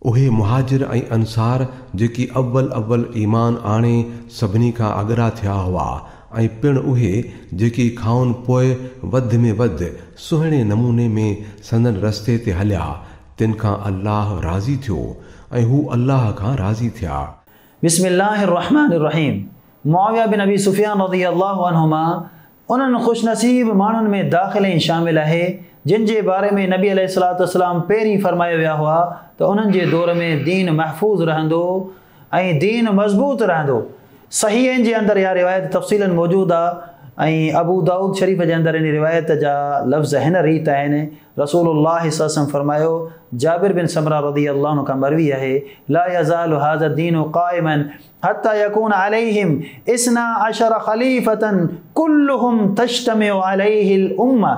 उहे मुहाजिर ऐं अंसार जेकी अव्वल ईमान आणे सभिनी खां अॻरा थिया हुआ ऐं पिणु उहे जेकी खाउन पोइ वधि में वधि सुहिणे नमूने में संदन रस्ते ते हलिया, तिन खां अल्लाह राज़ी थियो ऐं हू अल्लाह खां राज़ी थिया। बिस्मिल्लाहिर्रहमानिर्रहीम। मुआविया बिन अबी सुफियान रज़ियल्लाहु अन्हुमा उन्हनि ख़ुशनसीब माण्हुनि में दाख़िल ऐं शामिल आहे जिन जे बारे में नबी अलैहिस्सलातु वस्सलाम पहिरीं फरमाया विया हुआ त उन्हनि जे दौर में दीन महफूज़ रहंदो ऐं दीन मज़बूत रहंदो। सहीहनि जे अंदरि इहा रिवायत तफ़सीलन मौजूदु आहे ऐं अबू दाऊद शरीफ़ जे अंदरि इन रिवायत जा लफ़्ज़ हिन रीत आहिनि। रसूलुल्लाह सल्लल्लाहु अलैहि वसल्लम फरमायो, जाबिर बिन समरा रज़ियल्लाहु अन्हु खां मरवी आहे, ला यज़ालु हाज़ा दीनु क़ाइमन हत्ता यकून अलैहिम इस्ना अशर ख़लीफ़तन कुल्लुहुम तज्तमिउ अलैहिल उम्मा।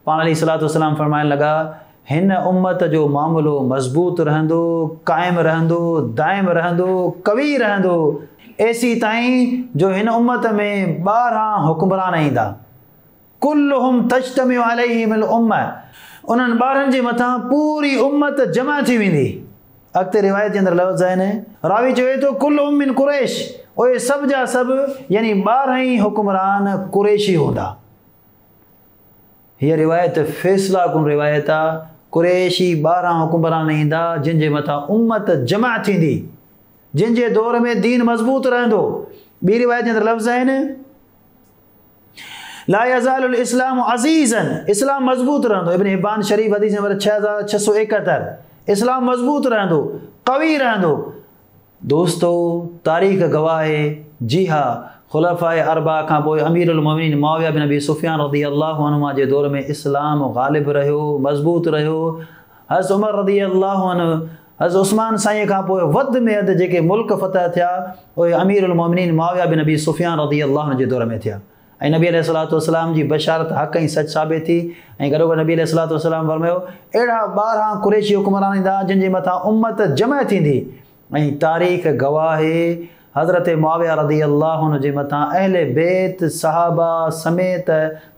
पाण अलैहिस्सलातु वस्सलाम फरमाइण लॻा, हिन उम्मत जो मामलो मज़बूत रहंदो, क़ाइम रहंदो, दाइम रहंदो, कवी रहंदो, ऐसी ताईं जो हिन उम्मत में 12 हुक्मरान ईंदा। कुल्लुहुम तज्तमिउ अलैहिल उम्मा, उन्हनि 12 जे मथां पूरी उम्मत जमा थी वेंदी। अॻिते रिवायत जे अंदरि लफ़्ज़ आहिनि, रावी चवे थो कुल्लुहुम मिन कुरैश, उहे सभु जा सभु यानी 12 ई हुक्मरान कुरैशी हूंदा। हीअ रिवायत फ़ैसिला कुन रिवायत आहे। कुरैशी 12 हुक्मरान ईंदा जिन जे मथां उम्मत जमा थींदी, जिन जे दौर में दीन मज़बूत रहंदो। ॿी रिवायत जे अंदरि लफ़्ज़ आहिनि, ला यज़ालुल इस्लाम अज़ीज़न, इस्लाम मज़बूत रहंदो। इब्न हिब्बान शरीफ़ हदीस नंबर 6671, इस्लाम मज़बूत रहंदो, कवी रहंदो। दोस्तो, तारीख़ गवाह आहे, जी हा, खुलफ़ाए अरबा खां पोइ अमीरुल मोमिनीन मुआविया बिन अबी सुफियान रज़ियल्लाहु अन्हुमा जे दौर में इस्लाम ग़ालिब रहियो, मज़बूत रहियो। हज़रत उमर रज़ियल्लाहु अन्हु, हज़रत उस्मान साईं खां पोइ वधि में वधि जेके मुल्क फ़तह थिया उहे अमीरुल मोमिनीन मुआविया बिन अबी सुफियान रज़ियल्लाहु अन्हु जे दौर में थिया। ऐं नबी अलैहिस्सलातु वस्सलाम जी बशारत हक़ ऐं सच साबित थी। ऐं गॾोगॾु नबी अलैहिस्सलातु वस्सलाम फरमायो, अहिड़ा 12 कुरैशी हुक्मरान ईंदा जिन जे मथां उम्मत जमा थींदी। ऐं तारीख़ गवाह आहे, हज़रत मुआविया रज़ियल्लाहु अन्हु जे मथां अहले बैत सहाबा समेत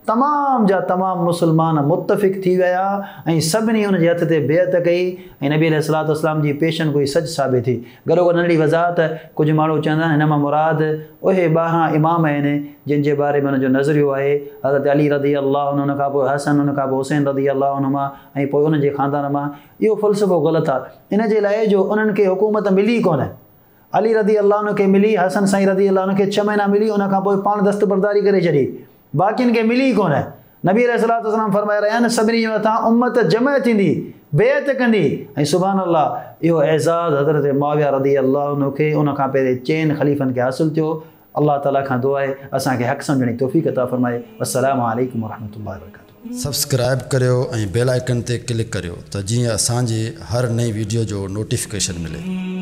तमाम जा तमाम मुसलमान मुत्तफ़िक़ थी विया ऐं सभिनी उन जे हथ ते बेअत कई ऐं नबी अलैहिस्सलातु वस्सलाम जी पेशन गोई सच साबित थी। गॾोगॾु नंढड़ी वज़ाहत, कुझु माण्हू चवंदा आहिनि हिन मां मुराद उहे 12 इमाम आहिनि जिन जे बारे में हुनजो नज़रियो आहे हज़रत अली रज़ियल्लाहु अन्हु, हुन खां पोइ हसन, हुन खां पोइ हुसैन रज़ियल्लाहु अन्हुमा ऐं पोइ उन जे ख़ानदान मां। इहो फ़लसफ़ो ग़लति आहे। इन जे लाइ जो उन्हनि खे हुकूमत मिली कोन। अली रज़ियल्लाहु अन्हु खे मिली, हसन साईं रज़ियल्लाहु अन्हु खे 6 महीना मिली, उन खां पोइ पाण दस्तबरदारी करे छॾी, बाक़ियुनि खे मिली कोन। नबी अलैहिस्सलातु वस्सलाम फरमाए रहिया आहिनि, सभिनी जे मथां उम्मत जमा थींदी, बेअत कंदी। ऐं सुभान अल्लाह, इहो एज़ाज़ हज़रत मुआविया रज़ियल्लाहु अन्हु खे उन खां पहिरें 4 ख़लीफ़नि खे हासिलु थियो। अल्लाह ताला खां दुआ आहे असांखे हक़ सम्झण जी तौफ़ीक़ अता फ़रमाए। अस्सलामु अलैकुम वरहमतुल्लाहि वबरकातुहू। सब्सक्राइब करियो ऐं बेल आइकन ते क्लिक करियो त जीअं असांजी हर नई वीडियो जो नोटिफिकेशन मिले।